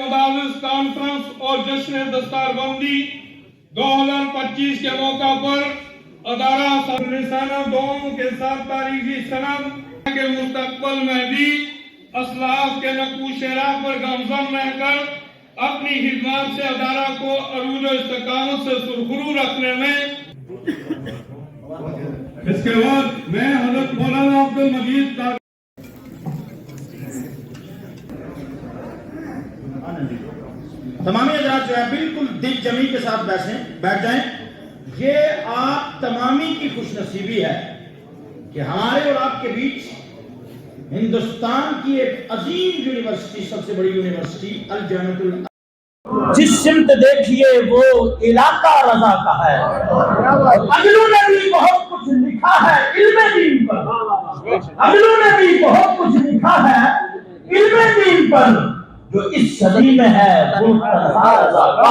मुदाविस conference और जश्न दस्तार बंदी 2025 के मौका पर अदारा निशाना दोनों के साथ तारीखी सनद के मुस्तकबल में भी असलाफ के नकूश राह पर गामजन रहकर अपनी खिदमत से अदारा को अरूज इस्तकामत से सुरखरू रखने में। इसके बाद मैं हजरत मौलाना अब्दुल मजीद तमामी हजरात जो है बिल्कुल दिल जमी के साथ बैठ जाएं। ये आप तमामी की खुशनसीबी है कि हमारे और आपके बीच हिंदुस्तान की एक अजीम यूनिवर्सिटी, सबसे बड़ी यूनिवर्सिटी अल जामिअतुल, जिस सिमत देखिए वो इलाका रजा का है। अगलू ने भी बहुत कुछ लिखा है इल्मे दीन पर, अगलू ने भी बहुत कुछ लिखा है इल्मे दीन पर, जो इस सदी में है वो तन्हा रजा का।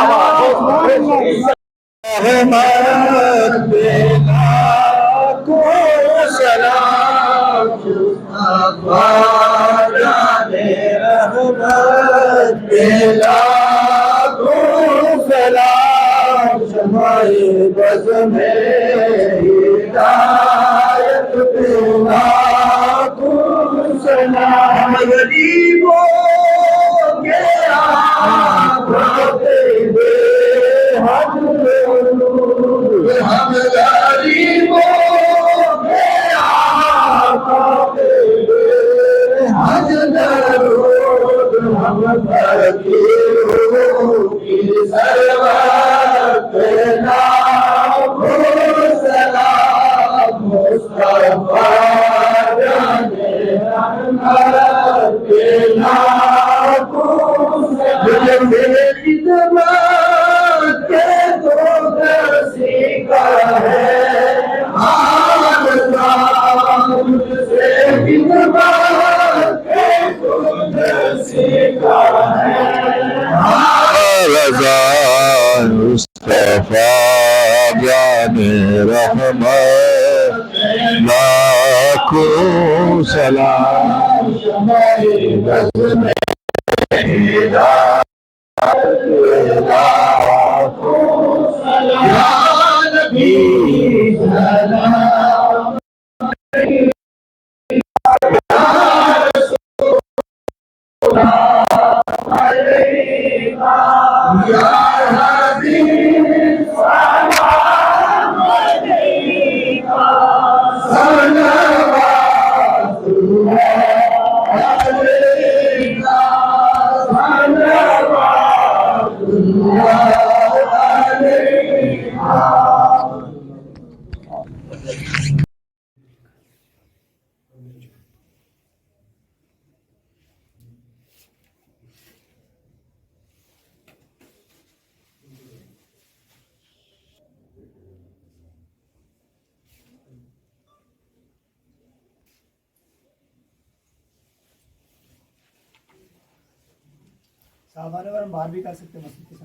साहबान और हम बाहर भी कर सकते हैं मस्जिद के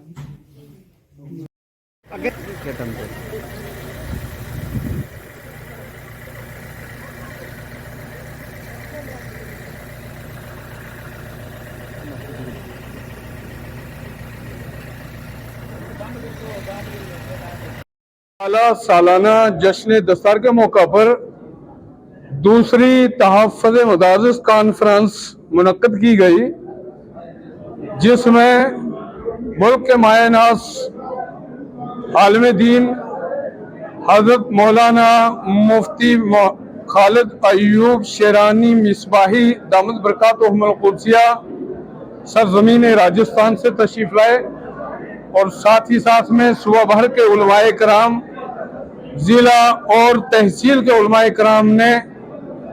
सामने। सालाना जश्न दस्तार के मौका पर दूसरी तहफ़्फ़ुज़ मुदारिस कॉन्फ्रेंस मुनक्कद की गई, जिसमें मुल्क के मायनास आलिम दीन हज़रत मौलाना मुफ्ती खालिद अयूब शेरानी मिसबाही दामद बरकातुहुल कुद्सिया सरजमीन राजस्थान से तशरीफ़ लाए और साथ ही साथ में सूबा भर के उलमाए कराम, ज़िला और तहसील के उलमाए कराम ने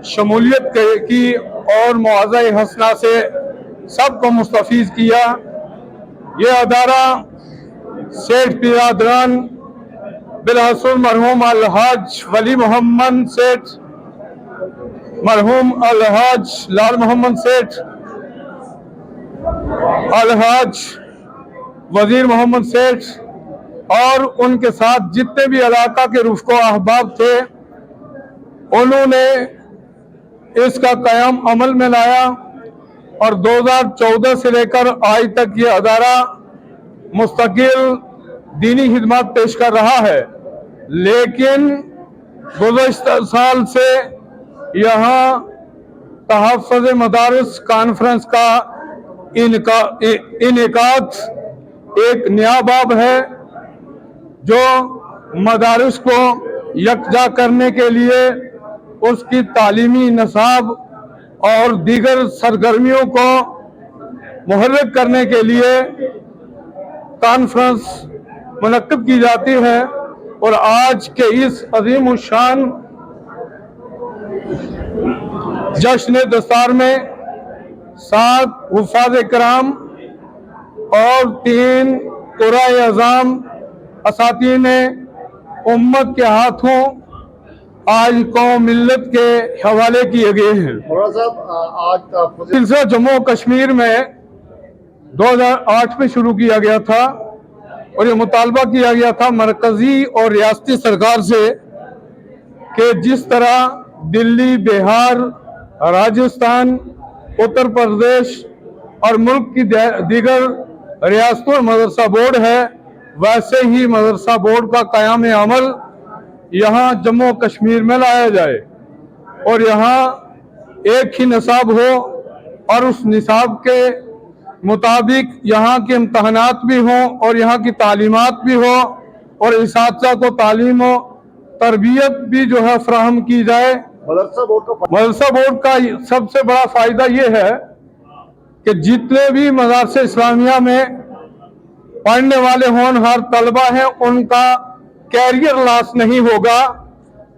शमूलियत की और मुआज़ा हसना से सबको मुस्तफ़ीज़ किया। ये अदारा सेठ बिरादरान बिलहसुल मरहूम अलहाज वली मोहम्मद सेठ, मरहूम अलहाज लाल मोहम्मद सेठ, अलहाज वजीर मोहम्मद सेठ और उनके साथ जितने भी इलाका के रुफ़को अहबाब थे, उन्होंने इसका क़याम अमल में लाया और 2014 से लेकर आज तक ये अदारा मुस्तकिल दीनी खिदमत पेश कर रहा है, लेकिन गुज़श्ता साल से यहाँ तहफ़्फ़ुज़ मदारिस कॉन्फ्रेंस का इनेकाद एक नया बाब है जो मदारिस को यकजा करने के लिए उसकी तालीमी नसाब और दीगर सरगर्मियों को मुहर्रिक करने के लिए कॉन्फ्रेंस मुनक्किद की जाती है। और आज के इस अजीम शान जश्न दस्तार में 7 हुफ़ाज़ किराम और 3 क़ुराए अज़ाम असातीन उम्मत के हाथों आज कौम मिल्लत के हवाले किए गए हैं। मौलाना साहब, आज का सिलसिला जम्मू कश्मीर में 2008 में शुरू किया गया था और ये मुतालबा किया गया था मरकजी और रियासती सरकार से कि जिस तरह दिल्ली, बिहार, राजस्थान, उत्तर प्रदेश और मुल्क की दीगर रियासतों में मदरसा बोर्ड है, वैसे ही मदरसा बोर्ड का क़याम अमल यहाँ जम्मू कश्मीर में लाया जाए और यहाँ एक ही निसाब हो और उस निसाब के मुताबिक यहाँ के इम्तहानात भी हों और यहाँ की तालीमात भी हो और इसातिज़ा को तालीम और तरबियत भी जो है फराहम की जाए। मदरसा बोर्ड का सबसे बड़ा फ़ायदा ये है कि जितने भी मदरसे इस्लामिया में पढ़ने वाले होनहार तलबा हैं उनका कैरियर लॉस नहीं होगा,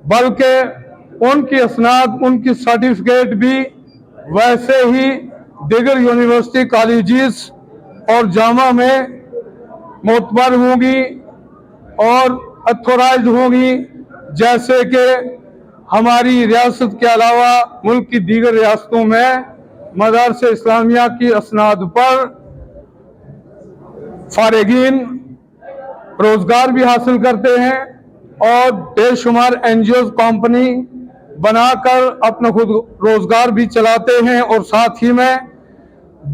बल्कि उनकी असनाद, उनकी सर्टिफिकेट भी वैसे ही दीगर यूनिवर्सिटी, कॉलेजेस और जामा में मोतबर होंगी और अथोराइज होंगी, जैसे कि हमारी रियासत के अलावा मुल्क की दीगर रियासतों में मदरसे इस्लामिया की असनाद पर फारिगीन रोजगार भी हासिल करते हैं और बेशुमार NGOs कंपनी बनाकर अपना खुद रोजगार भी चलाते हैं और साथ ही में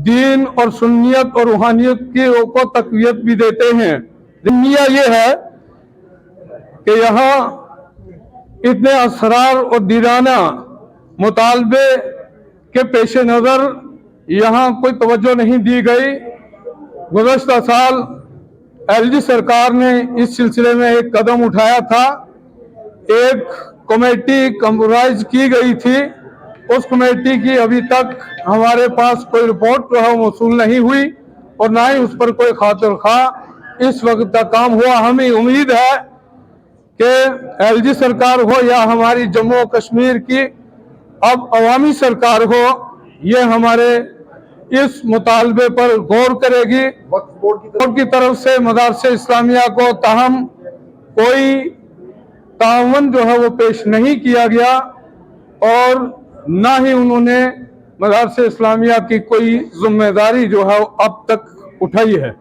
दीन और सुन्नियत और रूहानियत की को तक़वियत भी देते हैं। दुनिया ये है कि यहाँ इतने असरार और दीवाना मुतालबे के पेश नज़र यहाँ कोई तवज्जो नहीं दी गई। गुज़श्ता साल LG सरकार ने इस सिलसिले में एक कदम उठाया था, एक कमेटी कंप्रोमाइज की गई थी, उस कमेटी की अभी तक हमारे पास कोई रिपोर्ट जो है मौसूल नहीं हुई और ना ही उस पर कोई खातिर खा इस वक्त तक काम हुआ। हमें उम्मीद है कि LG सरकार हो या हमारी जम्मू कश्मीर की अब अवामी सरकार हो, ये हमारे इस मुतालबे पर गौर करेगी। वक्फ बोर्ड की तरफ से मदरसे इस्लामिया को ताहम कोई तावन जो है वो पेश नहीं किया गया और ना ही उन्होंने मदरसे इस्लामिया की कोई जिम्मेदारी जो है अब तक उठाई है।